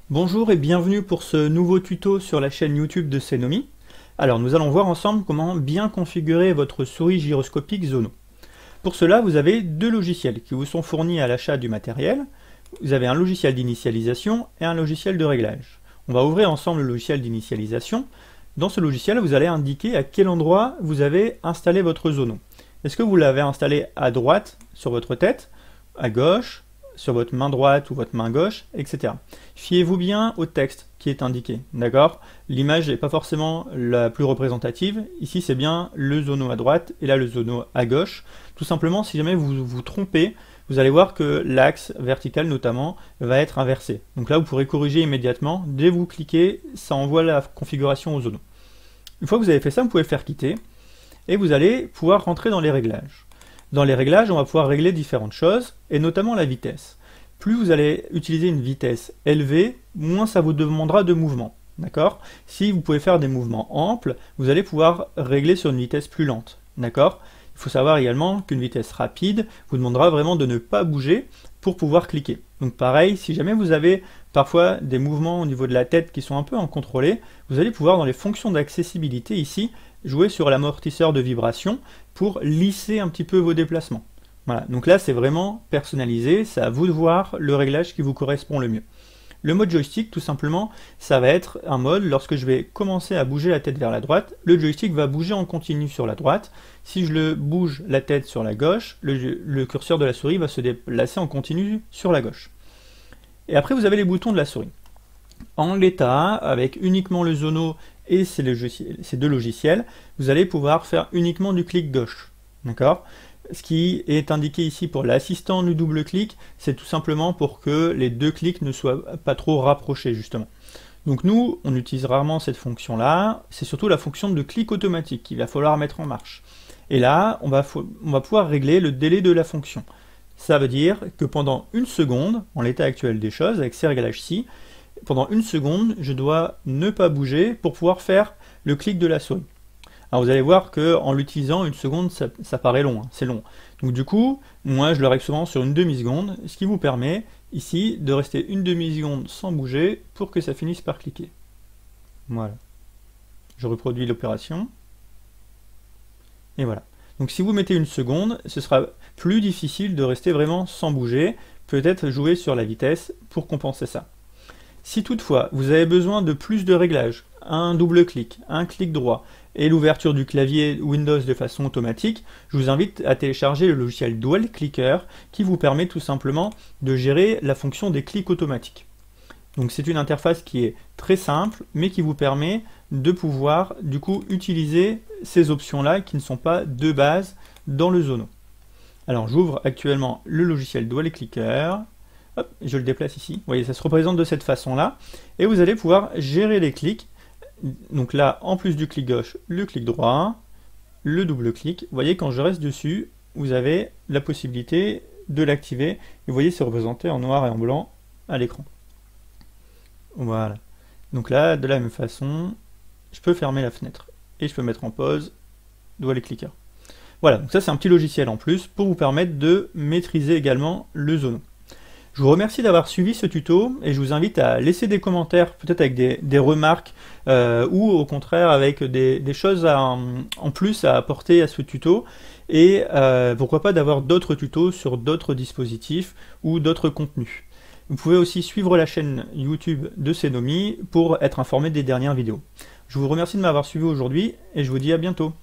Bonjour et bienvenue pour ce nouveau tuto sur la chaîne YouTube de Cenomy. Alors nous allons voir ensemble comment bien configurer votre souris gyroscopique Zono. Pour cela, vous avez deux logiciels qui vous sont fournis à l'achat du matériel. Vous avez un logiciel d'initialisation et un logiciel de réglage. On va ouvrir ensemble le logiciel d'initialisation. Dans ce logiciel, vous allez indiquer à quel endroit vous avez installé votre Zono. Est-ce que vous l'avez installé à droite sur votre tête, à gauche, sur votre main droite ou votre main gauche, etc. Fiez-vous bien au texte qui est indiqué, d'accord? L'image n'est pas forcément la plus représentative. Ici, c'est bien le Zono à droite et là, le Zono à gauche. Tout simplement, si jamais vous vous trompez, vous allez voir que l'axe vertical, notamment, va être inversé. Donc là, vous pourrez corriger immédiatement. Dès que vous cliquez, ça envoie la configuration au Zono. Une fois que vous avez fait ça, vous pouvez faire quitter et vous allez pouvoir rentrer dans les réglages. Dans les réglages, on va pouvoir régler différentes choses, et notamment la vitesse. Plus vous allez utiliser une vitesse élevée, moins ça vous demandera de mouvement. D'accord? Si vous pouvez faire des mouvements amples, vous allez pouvoir régler sur une vitesse plus lente. D'accord? Il faut savoir également qu'une vitesse rapide vous demandera vraiment de ne pas bouger pour pouvoir cliquer. Donc pareil, si jamais vous avez parfois des mouvements au niveau de la tête qui sont un peu incontrôlés, vous allez pouvoir dans les fonctions d'accessibilité ici, jouer sur l'amortisseur de vibration pour lisser un petit peu vos déplacements. Voilà, donc là c'est vraiment personnalisé, c'est à vous de voir le réglage qui vous correspond le mieux. Le mode joystick, tout simplement, ça va être un mode, lorsque je vais commencer à bouger la tête vers la droite, le joystick va bouger en continu sur la droite. Si je le bouge la tête sur la gauche, le curseur de la souris va se déplacer en continu sur la gauche. Et après vous avez les boutons de la souris. En l'état, avec uniquement le Zono et ces deux logiciels, vous allez pouvoir faire uniquement du clic gauche. D'accord? Ce qui est indiqué ici pour l'assistant du double clic, c'est tout simplement pour que les deux clics ne soient pas trop rapprochés justement. Donc nous, on utilise rarement cette fonction-là, c'est surtout la fonction de clic automatique qu'il va falloir mettre en marche. Et là, on va pouvoir régler le délai de la fonction. Ça veut dire que pendant une seconde, en l'état actuel des choses, avec ces réglages-ci, pendant une seconde, je dois ne pas bouger pour pouvoir faire le clic de la souris. Alors vous allez voir qu'en l'utilisant, une seconde, ça paraît long, hein, c'est long. Donc du coup, moi je le règle souvent sur une demi-seconde, ce qui vous permet ici de rester une demi-seconde sans bouger pour que ça finisse par cliquer. Voilà. Je reproduis l'opération. Et voilà. Donc si vous mettez une seconde, ce sera plus difficile de rester vraiment sans bouger, peut-être jouer sur la vitesse pour compenser ça. Si toutefois vous avez besoin de plus de réglages, un double clic, un clic droit et l'ouverture du clavier Windows de façon automatique, je vous invite à télécharger le logiciel Dual Clicker qui vous permet tout simplement de gérer la fonction des clics automatiques. Donc c'est une interface qui est très simple mais qui vous permet de pouvoir du coup utiliser ces options-là qui ne sont pas de base dans le Zono. Alors j'ouvre actuellement le logiciel Dual Clicker. Hop, je le déplace ici. Vous voyez, ça se représente de cette façon-là. Et vous allez pouvoir gérer les clics. Donc là, en plus du clic gauche, le clic droit, le double clic. Vous voyez, quand je reste dessus, vous avez la possibilité de l'activer. Et vous voyez, c'est représenté en noir et en blanc à l'écran. Voilà. Donc là, de la même façon, je peux fermer la fenêtre. Et je peux mettre en pause, Dual Clicker. Voilà, donc ça c'est un petit logiciel en plus pour vous permettre de maîtriser également le Zono. Je vous remercie d'avoir suivi ce tuto et je vous invite à laisser des commentaires, peut-être avec des remarques ou au contraire avec des choses en plus à apporter à ce tuto et pourquoi pas d'avoir d'autres tutos sur d'autres dispositifs ou d'autres contenus. Vous pouvez aussi suivre la chaîne YouTube de Cenomy pour être informé des dernières vidéos. Je vous remercie de m'avoir suivi aujourd'hui et je vous dis à bientôt.